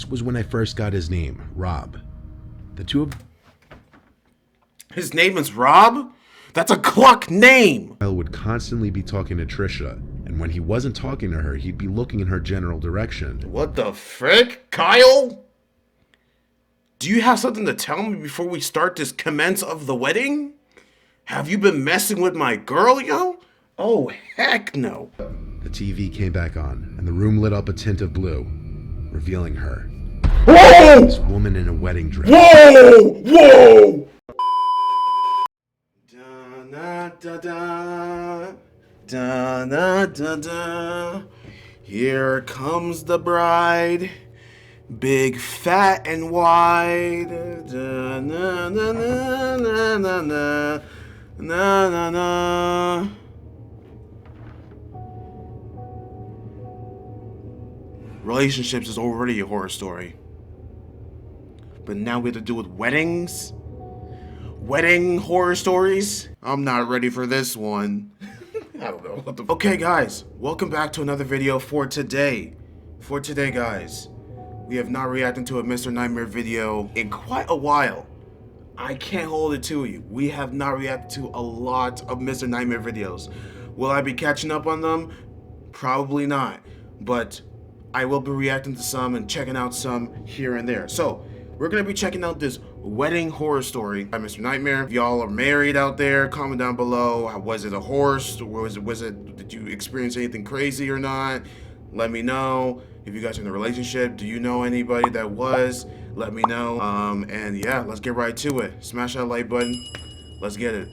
This was when I first got his name, Rob. The two of His name is Rob? That's a Cluck name! them would constantly be talking to Trisha, and when he wasn't talking to her, he'd be looking in her general direction. What the frick? Kyle? Do you have something to tell me before we start this commence of the wedding? Have you been messing with my girl, yo? Oh, heck no. The TV came back on, and the room lit up a tint of blue, revealing her. Whoa! This woman in a wedding dress. Whoa! Whoa! Da da da da da da da. Here comes the bride, big, fat, and wide. Da na na na na na na na na na. Relationships is already a horror story, but now we have to deal with weddings. Wedding horror stories? I'm not ready for this one. I don't know what the... Okay, guys, welcome back to another video for today. For today, guys, we have not reacted to a Mr. Nightmare video in quite a while. I can't hold it to you. We have not reacted to a lot of Mr. Nightmare videos. Will I be catching up on them? Probably not. But I will be reacting to some and checking out some here and there. So, we're going to be checking out this wedding horror story by Mr. Nightmare. If y'all are married out there, comment down below. Was it a horror? Did you experience anything crazy or not? Let me know. If you guys are in a relationship, do you know anybody that was? Let me know. And yeah, let's get right to it. Smash that like button. Let's get it.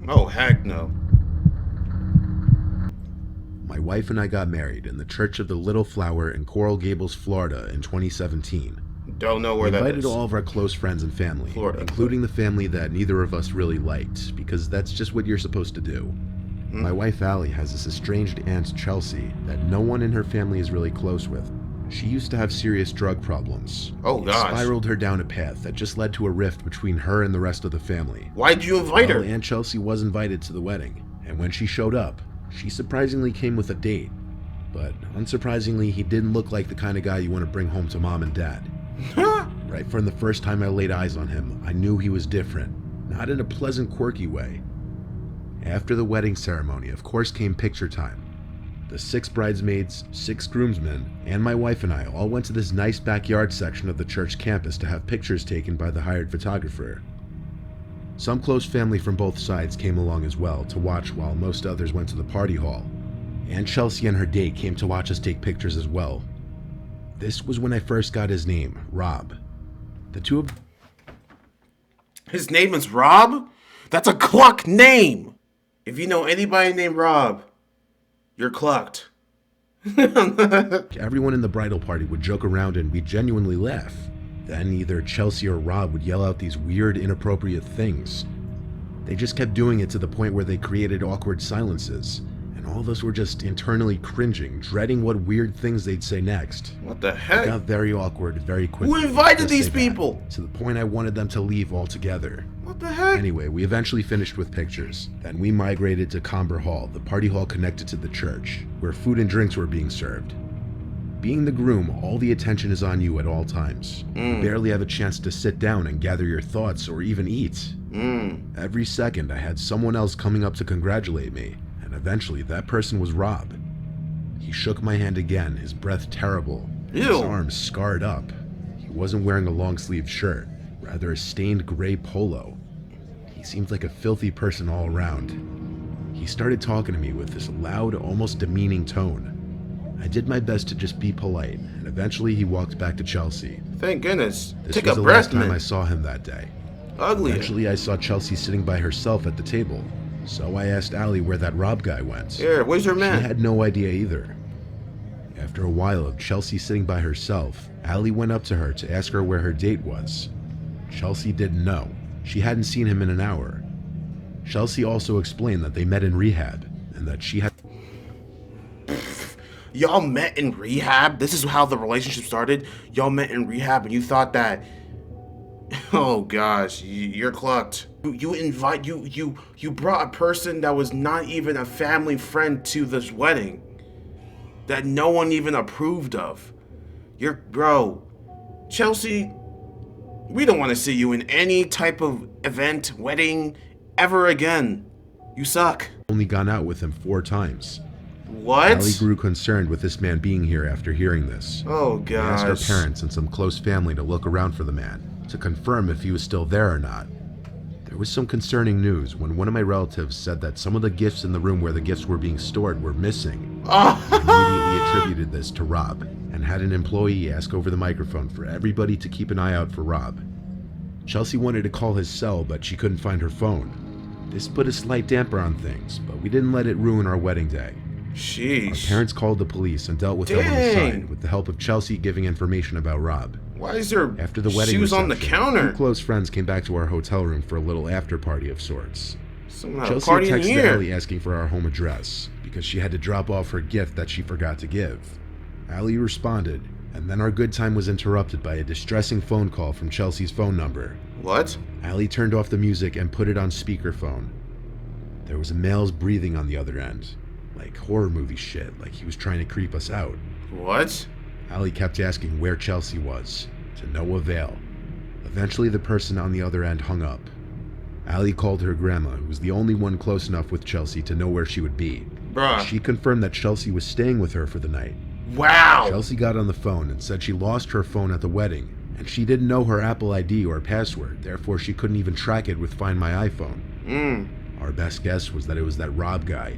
Oh, heck no. My wife and I got married in the Church of the Little Flower in Coral Gables, Florida in 2017. Don't know where We that is. invited all of our close friends and family, Florida. including the family that neither of us really liked, because that's just what you're supposed to do. My wife Allie has this estranged aunt Chelsea that no one in her family is really close with. She used to have serious drug problems. Oh, It gosh. spiraled her down a path that just led to a rift between her and the rest of the family. Why'd you invite her? Well, Aunt Chelsea was invited to the wedding, and when she showed up, she surprisingly came with a date. But unsurprisingly, he didn't look like the kind of guy you want to bring home to mom and dad. Right from the first time I laid eyes on him, I knew he was different, not in a pleasant, quirky way. After the wedding ceremony, of course, came picture time. The 6 bridesmaids, 6 groomsmen, and my wife and I all went to this nice backyard section of the church campus to have pictures taken by the hired photographer. Some close family from both sides came along as well to watch while most others went to the party hall. Aunt Chelsea and her date came to watch us take pictures as well. This was when I first got his name, Rob. The two of His name is Rob? That's a Cluck name! If you know anybody named Rob, you're clucked. everyone in the bridal party would joke around and we genuinely laugh. Then either Chelsea or Rob would yell out these weird, inappropriate things. They just kept doing it to the point where they created awkward silences, and all of us were just internally cringing, dreading what weird things they'd say next. What the It heck? got very awkward very quickly. Who invited Yes, these they had, people? To the point I wanted them to leave altogether. What the heck? Anyway, we eventually finished with pictures. Then we migrated to Comber Hall, the party hall connected to the church, where food and drinks were being served. Being the groom, all the attention is on you at all times. You barely have a chance to sit down and gather your thoughts or even eat. Every second I had someone else coming up to congratulate me, and eventually that person was Rob. He shook my hand again, his breath terrible, his Ew. arms scarred up. He wasn't wearing a long-sleeved shirt, rather a stained gray polo. He seemed like a filthy person all around. He started talking to me with this loud, almost demeaning tone. I did my best to just be polite, and eventually he walked back to Chelsea. Thank goodness. This Take was a the breath, last time I man. saw him that day. Ugly. Eventually I saw Chelsea sitting by herself at the table, so I asked Allie where that Rob guy went. Here, where's your She man? had no idea either. After a while of Chelsea sitting by herself, Allie went up to her to ask her where her date was. Chelsea didn't know. She hadn't seen him in an hour. Chelsea also explained that they met in rehab, and that she had Y'all met in rehab? This is how the relationship started? Y'all met in rehab and you thought that... Oh gosh, you're clucked. You brought a person that was not even a family friend to this wedding. that no one even approved of. Bro, Chelsea, we don't want to see you in any type of event, wedding, ever again. You suck. Only gone out with him 4 times. What? Allie grew concerned with this man being here after hearing this. Oh, We gosh. asked our parents and some close family to look around for the man, to confirm if he was still there or not. There was some concerning news when one of my relatives said that some of the gifts in the room where the gifts were being stored were missing. I immediately attributed this to Rob, and had an employee ask over the microphone for everybody to keep an eye out for Rob. Chelsea wanted to call his cell, but she couldn't find her phone. This put a slight damper on things, but we didn't let it ruin our wedding day. Sheesh. Our parents called the police and dealt with them on the side, with the help of Chelsea giving information about Rob. Why is there After the wedding shoes on the reception, counter? 2 close friends came back to our hotel room for a little after party of sorts. Someone had a Chelsea party in texted here. Allie asking for our home address because she had to drop off her gift that she forgot to give. Allie responded, and then our good time was interrupted by a distressing phone call from Chelsea's phone number. What? Allie turned off the music and put it on speakerphone. There was a male's breathing on the other end, like horror movie shit, like he was trying to creep us out. What? Allie kept asking where Chelsea was, to no avail. Eventually the person on the other end hung up. Allie called her grandma, who was the only one close enough with Chelsea to know where she would be. Bruh. She confirmed that Chelsea was staying with her for the night. Wow. Chelsea got on the phone and said she lost her phone at the wedding, and she didn't know her Apple ID or password, therefore she couldn't even track it with Find My iPhone. Our best guess was that it was that Rob guy.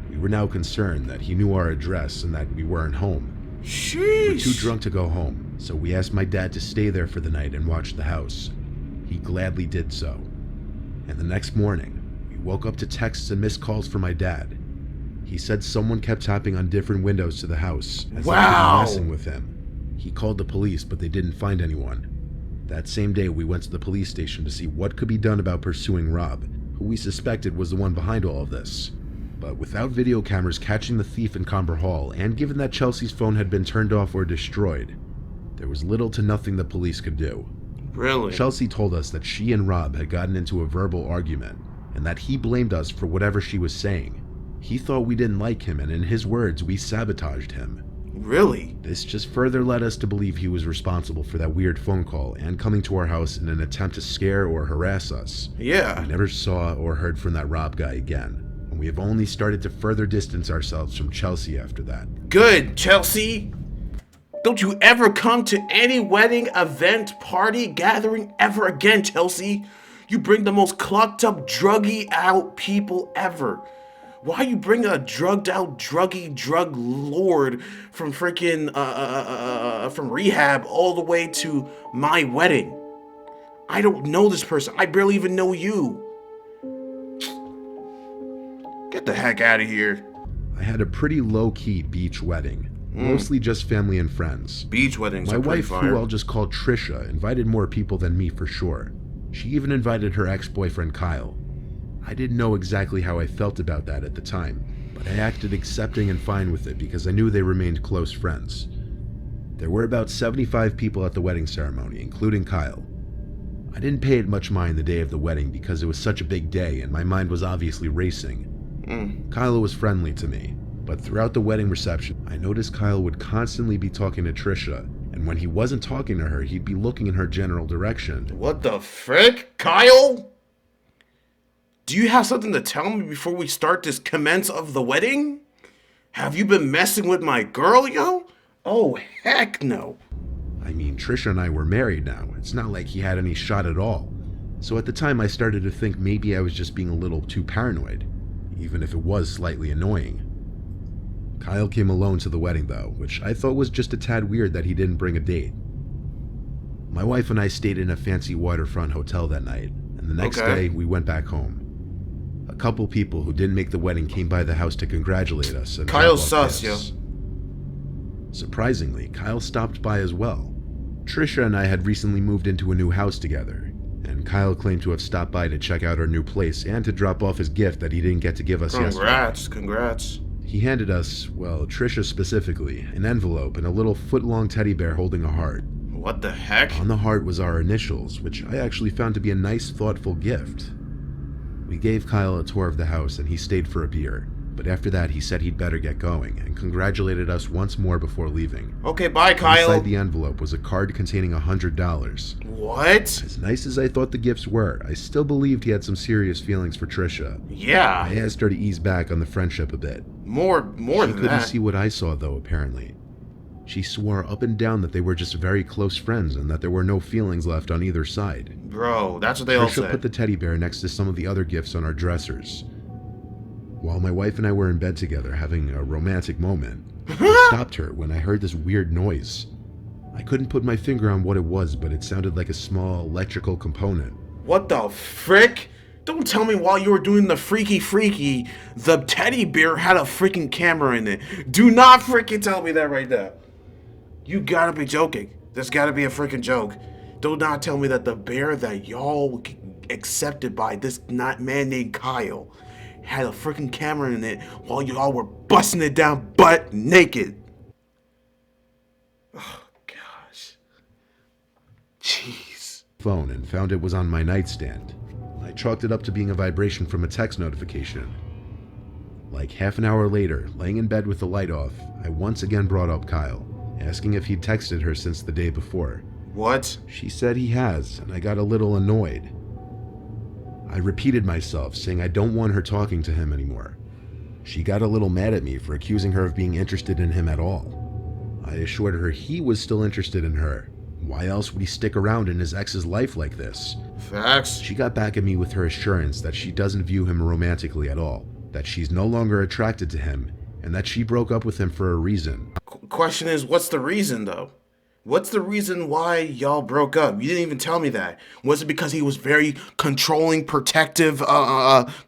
We were now concerned that he knew our address and that we weren't home. Sheesh. We were too drunk to go home, so we asked my dad to stay there for the night and watch the house. He gladly did so. And the next morning, we woke up to texts and missed calls from my dad. He said someone kept tapping on different windows to the house, as if they were messing with him. He called the police, but they didn't find anyone. That same day, we went to the police station to see what could be done about pursuing Rob, who we suspected was the one behind all of this. But without video cameras catching the thief in Comber Hall, and given that Chelsea's phone had been turned off or destroyed, there was little to nothing the police could do. Really? Chelsea told us that she and Rob had gotten into a verbal argument, and that he blamed us for whatever she was saying. He thought we didn't like him, and in his words, we sabotaged him. Really? This just further led us to believe he was responsible for that weird phone call and coming to our house in an attempt to scare or harass us. Yeah. We never saw or heard from that Rob guy again, and we have only started to further distance ourselves from Chelsea after that. Good, Chelsea. Don't you ever come to any wedding, event, party, gathering ever again, Chelsea. You bring the most clucked up, druggy out people ever. Why you bring a drugged out, druggy, drug lord from freaking, from rehab all the way to my wedding? I don't know this person. I barely even know you. Get the heck out of here. I had a pretty low-key beach wedding, mostly just family and friends. Beach weddings My are pretty wife, fire. who I'll just call Trisha, invited more people than me for sure. She even invited her ex-boyfriend Kyle. I didn't know exactly how I felt about that at the time, but I acted accepting and fine with it because I knew they remained close friends. There were about 75 people at the wedding ceremony, including Kyle. I didn't pay it much mind the day of the wedding because it was such a big day and my mind was obviously racing. Kyle was friendly to me, but throughout the wedding reception, I noticed Kyle would constantly be talking to Trisha, and when he wasn't talking to her, he'd be looking in her general direction. What the frick? Kyle? Do you have something to tell me before we start this commence of the wedding? Have you been messing with my girl, yo? Oh, heck no. I mean, Trisha and I were married now. It's not like he had any shot at all. So at the time, I started to think maybe I was just being a little too paranoid, even if it was slightly annoying. Kyle came alone to the wedding though, which I thought was just a tad weird that he didn't bring a date. My wife and I stayed in a fancy waterfront hotel that night, and the next day we went back home. A couple people who didn't make the wedding came by the house to congratulate us. And Kyle's sus, yo. Surprisingly, Kyle stopped by as well. Trisha and I had recently moved into a new house together, and Kyle claimed to have stopped by to check out our new place and to drop off his gift that he didn't get to give us yesterday. Congrats. He handed us, well, Trisha specifically, an envelope and a little foot-long teddy bear holding a heart. What the heck? On the heart was our initials, which I actually found to be a nice, thoughtful gift. We gave Kyle a tour of the house and he stayed for a beer, but after that he said he'd better get going and congratulated us once more before leaving. Okay, bye, Kyle. Inside the envelope was a card containing $100. What? As nice as I thought the gifts were, I still believed he had some serious feelings for Trisha. Yeah. I asked her to ease back on the friendship a bit. More She than couldn't that. see what I saw, though, apparently. She swore up and down that they were just very close friends and that there were no feelings left on either side. Bro, that's what they all Trisha said. put the teddy bear next to some of the other gifts on our dressers. While my wife and I were in bed together having a romantic moment, I stopped her when I heard this weird noise. I couldn't put my finger on what it was, but it sounded like a small electrical component. What the frick? Don't tell me while you were doing the freaky, the teddy bear had a freaking camera in it. Do not freaking tell me that right now. You gotta be joking. This gotta be a freaking joke. Do not tell me that the bear that y'all accepted by this man named Kyle had a freaking camera in it while y'all were busting it down butt naked. Oh, gosh. Jeez. Phone and found it was on my nightstand. I chalked it up to being a vibration from a text notification. Like half an hour later, laying in bed with the light off, I once again brought up Kyle, asking if he'd texted her since the day before. What? She said he has, and I got a little annoyed. I repeated myself, saying I don't want her talking to him anymore. She got a little mad at me for accusing her of being interested in him at all. I assured her he was still interested in her. Why else would he stick around in his ex's life like this? Facts. She got back at me with her assurance that she doesn't view him romantically at all, that she's no longer attracted to him, and that she broke up with him for a reason. Question is, what's the reason though? What's the reason why y'all broke up? You didn't even tell me that. Was it because he was very controlling, protective,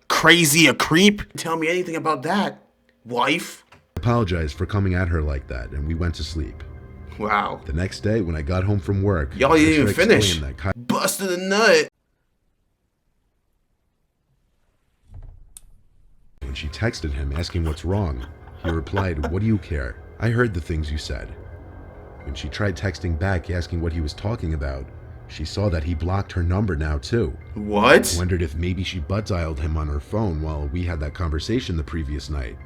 crazy, a creep? Tell me anything about that, wife. I apologized for coming at her like that, and we went to sleep. Wow. The next day, when I got home from work, Y'all didn't even Trisha finish. explained that Kyle Busted a nut. When she texted him asking what's wrong, he replied, "What do you care? I heard the things you said." When she tried texting back asking what he was talking about, she saw that he blocked her number now too. What? I wondered if maybe she butt dialed him on her phone while we had that conversation the previous night.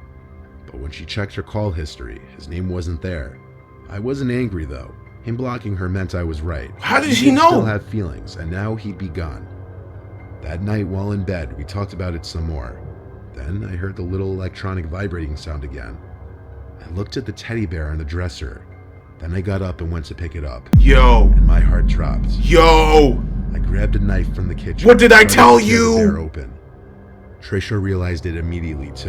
But when she checked her call history, his name wasn't there. I wasn't angry though. Him blocking her meant I was right. How did He she did know? Still have feelings, and now he'd be gone. That night while in bed, we talked about it some more. Then I heard the little electronic vibrating sound again. I looked at the teddy bear on the dresser. Then I got up and went to pick it up, Yo. and my heart dropped. Yo. I grabbed a knife from the kitchen. What did I and started tell to tear the you? bear open. Trisha realized it immediately too.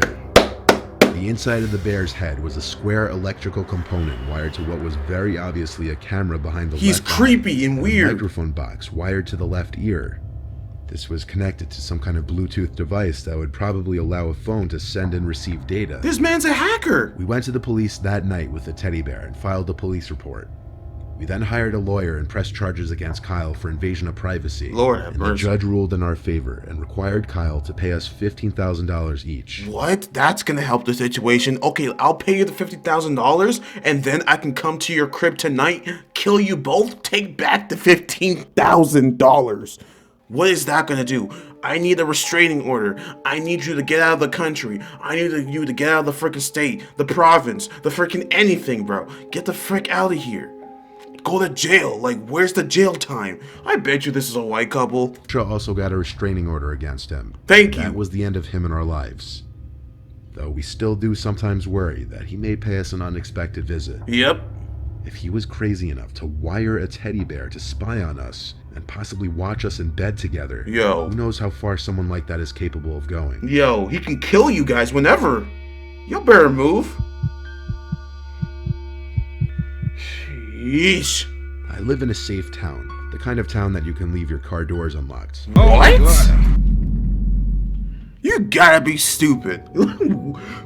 The inside of the bear's head was a square electrical component wired to what was very obviously a camera behind the He's left eye, creepy and a weird. microphone box wired to the left ear. This was connected to some kind of Bluetooth device that would probably allow a phone to send and receive data. This man's a hacker. We went to the police that night with the teddy bear and filed a police report. We then hired a lawyer and pressed charges against Kyle for invasion of privacy. Lord have and the mercy. judge ruled in our favor and required Kyle to pay us $15,000 each. What? That's gonna help the situation. Okay, I'll pay you the $50,000 and then I can come to your crib tonight, kill you both, take back the $15,000. What is that gonna do? I need a restraining order. I need you to get out of the country. I need you to get out of the freaking state, the province, the freaking anything, bro. Get the frick out of here. Go to jail. Like, where's the jail time? I bet you this is a white couple. Trisha also got a restraining order against him. Thank you. That was the end of him in our lives. Though we still do sometimes worry that he may pay us an unexpected visit. Yep. If he was crazy enough to wire a teddy bear to spy on us and possibly watch us in bed together, Yo. who knows how far someone like that is capable of going. Yo, he can kill you guys whenever. Y'all better move. Sheesh. I live in a safe town, the kind of town that you can leave your car doors unlocked. What? You gotta be stupid.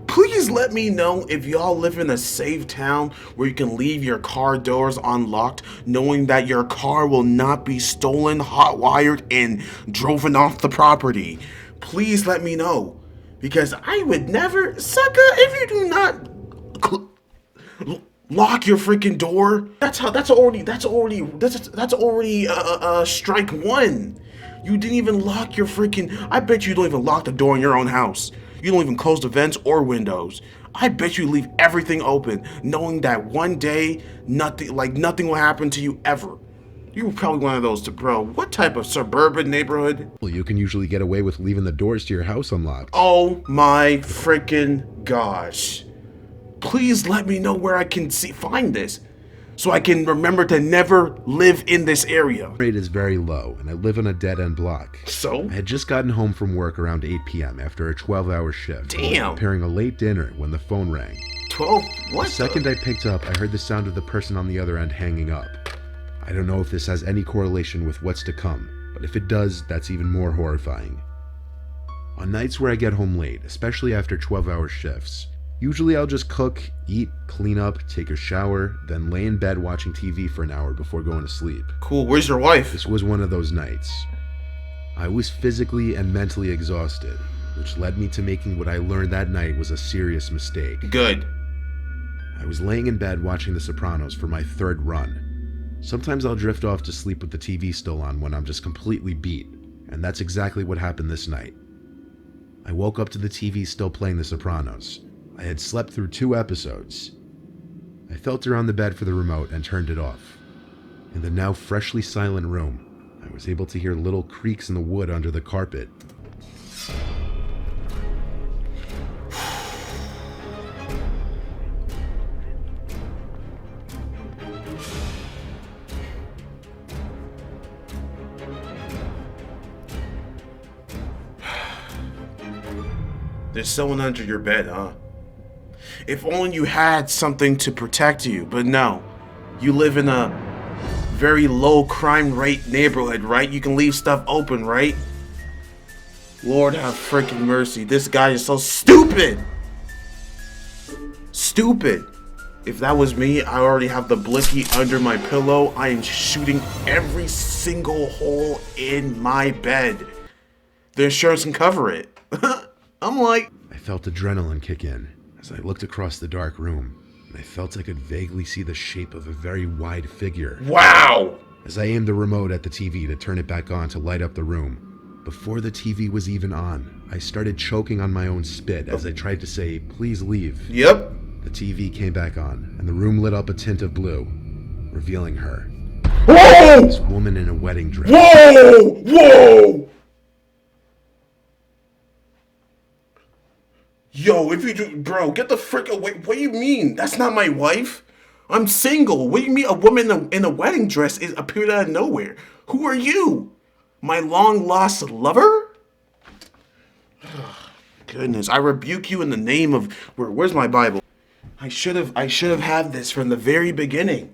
Please let me know if y'all live in a safe town where you can leave your car doors unlocked, knowing that your car will not be stolen, hot-wired, and driven off the property. Please let me know. Because I would never, sucker, if you do not lock your freaking door. That's already strike one. You didn't even lock your freaking, I bet you don't even lock the door in your own house. You don't even close the vents or windows. I bet you leave everything open, knowing that one day nothing will happen to you ever. You were probably one of those bro, what type of suburban neighborhood? Well, you can usually get away with leaving the doors to your house unlocked. Oh my freaking gosh. Please let me know where I can find this, so I can remember to never live in this area. Rate is very low, and I live on a dead-end block. So? I had just gotten home from work around 8 p.m. after a 12-hour shift. Damn. Preparing a late dinner when the phone rang. 12? What? The second I picked up, I heard the sound of the person on the other end hanging up. I don't know if this has any correlation with what's to come, but if it does, that's even more horrifying. On nights where I get home late, especially after 12-hour shifts, usually I'll just cook, eat, clean up, take a shower, then lay in bed watching TV for an hour before going to sleep. Cool, where's your wife? This was one of those nights. I was physically and mentally exhausted, which led me to making what I learned that night was a serious mistake. Good. I was laying in bed watching The Sopranos for my third run. Sometimes I'll drift off to sleep with the TV still on when I'm just completely beat, and that's exactly what happened this night. I woke up to the TV still playing The Sopranos. I had slept through 2 episodes. I felt around the bed for the remote and turned it off. In the now freshly silent room, I was able to hear little creaks in the wood under the carpet. There's someone under your bed, huh? If only you had something to protect you, but no. You live in a very low crime rate neighborhood, right? You can leave stuff open, right? Lord have freaking mercy. This guy is so stupid! Stupid! If that was me, I already have the blicky under my pillow. I am shooting every single hole in my bed. The insurance can cover it. I'm like... I felt adrenaline kick in as I looked across the dark room, and I felt I could vaguely see the shape of a very wide figure. Wow! As I aimed the remote at the TV to turn it back on to light up the room, before the TV was even on, I started choking on my own spit as I tried to say, "Please leave." Yep. The TV came back on, and the room lit up a tint of blue, revealing her. Whoa! This woman in a wedding dress. Whoa! Whoa! Yo, if you do, bro, get the frick away. What do you mean? That's not my wife. I'm single. What do you mean a woman in a wedding dress is appeared out of nowhere? Who are you? My long lost lover? Goodness, I rebuke you in the name of where's my Bible? I should have had this from the very beginning.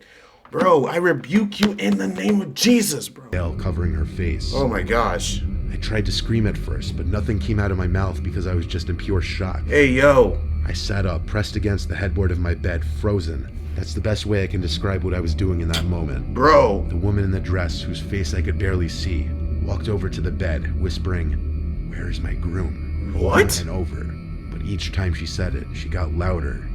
Bro, I rebuke you in the name of Jesus, bro. Veil covering her face. Oh my gosh. I tried to scream at first, but nothing came out of my mouth because I was just in pure shock. Hey, yo. I sat up, pressed against the headboard of my bed, frozen. That's the best way I can describe what I was doing in that moment. Bro. The woman in the dress, whose face I could barely see, walked over to the bed, whispering, "Where is my groom?" What? And over. But each time she said it, she got louder.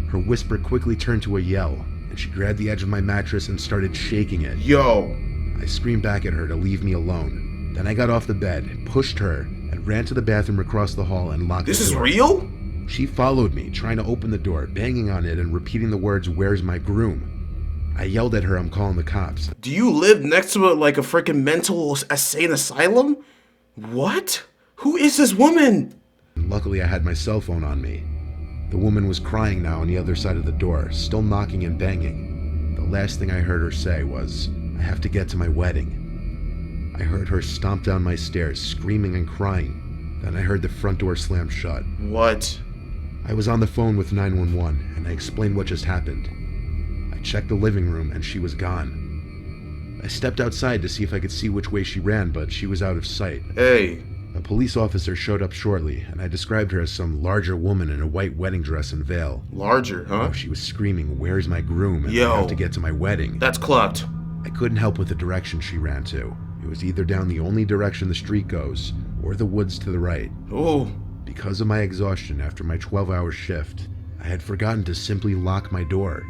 Her whisper quickly turned to a yell, and she grabbed the edge of my mattress and started shaking it. Yo. I screamed back at her to leave me alone. Then I got off the bed, pushed her, and ran to the bathroom across the hall and locked the door. This is real? She followed me, trying to open the door, banging on it and repeating the words, "Where's my groom?" I yelled at her, "I'm calling the cops." Do you live next to a freaking mental insane asylum? What? Who is this woman? Luckily, I had my cell phone on me. The woman was crying now on the other side of the door, still knocking and banging. The last thing I heard her say was, "I have to get to my wedding." I heard her stomp down my stairs, screaming and crying. Then I heard the front door slam shut. What? I was on the phone with 911, and I explained what just happened. I checked the living room, and she was gone. I stepped outside to see if I could see which way she ran, but she was out of sight. Hey. A police officer showed up shortly, and I described her as some larger woman in a white wedding dress and veil. Larger, huh? She was screaming, "Where's my groom?" and Yo. "I have to get to my wedding." That's clocked. I couldn't help with the direction she ran to. It was either down the only direction the street goes, or the woods to the right. Oh. Because of my exhaustion after my 12-hour shift, I had forgotten to simply lock my door.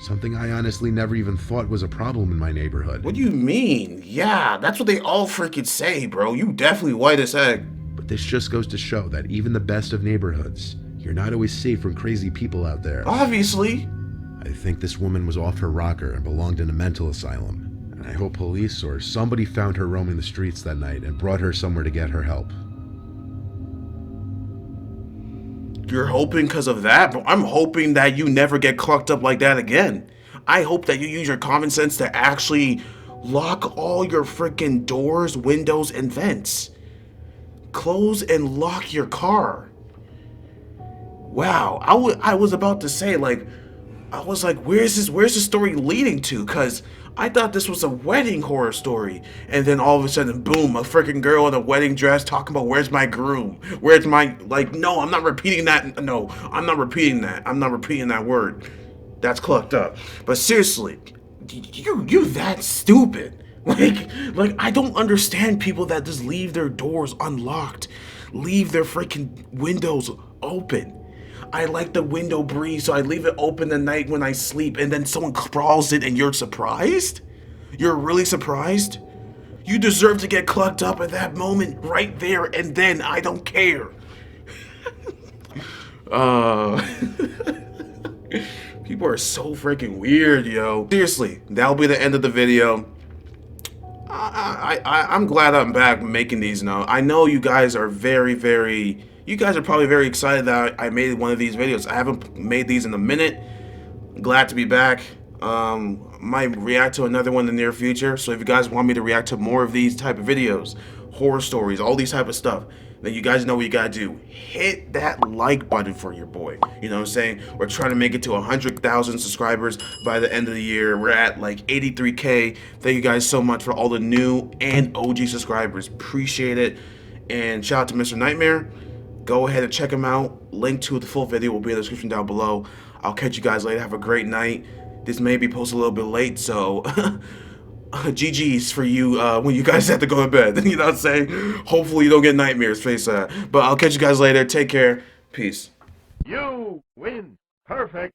Something I honestly never even thought was a problem in my neighborhood. What do you mean? Yeah, that's what they all freaking say, bro. You definitely white as egg. But But this just goes to show that even the best of neighborhoods, you're not always safe from crazy people out there. Obviously. I think this woman was off her rocker and belonged in a mental asylum. And I hope police or somebody found her roaming the streets that night and brought her somewhere to get her help. You're hoping because of that? But I'm hoping that you never get clucked up like that again. I hope that you use your common sense to actually lock all your freaking doors, windows, and vents. Close and lock your car. Wow, I was about to say, like, I was like, where's this story leading to? Because I thought this was a wedding horror story. And then all of a sudden, boom, a freaking girl in a wedding dress talking about, where's my groom? Where's my, like, no, I'm not repeating that. No, I'm not repeating that. I'm not repeating that word. That's clucked up. But seriously, you that stupid. Like, I don't understand people that just leave their doors unlocked. Leave their freaking windows open. I like the window breeze, so I leave it open the night when I sleep, and then someone crawls in and you're surprised? You're really surprised? You deserve to get clucked up at that moment right there and then. I don't care. People are so freaking weird, yo. Seriously, that'll be the end of the video. I'm glad I'm back making these now. I know you guys are you guys are probably very excited that I made one of these videos. I haven't made these in a minute. Glad to be back. Might react to another one in the near future. So if you guys want me to react to more of these type of videos, horror stories, all these type of stuff, then you guys know what you gotta do. Hit that like button for your boy. You know what I'm saying? We're trying to make it to 100,000 subscribers by the end of the year. We're at like 83K. Thank you guys so much for all the new and OG subscribers. Appreciate it. And shout out to Mr. Nightmare. Go ahead and check him out. Link to the full video will be in the description down below. I'll catch you guys later. Have a great night. This may be posted a little bit late, so GG's for you when you guys have to go to bed. You know what I'm saying? Hopefully you don't get nightmares face that. But I'll catch you guys later. Take care. Peace. You win. Perfect.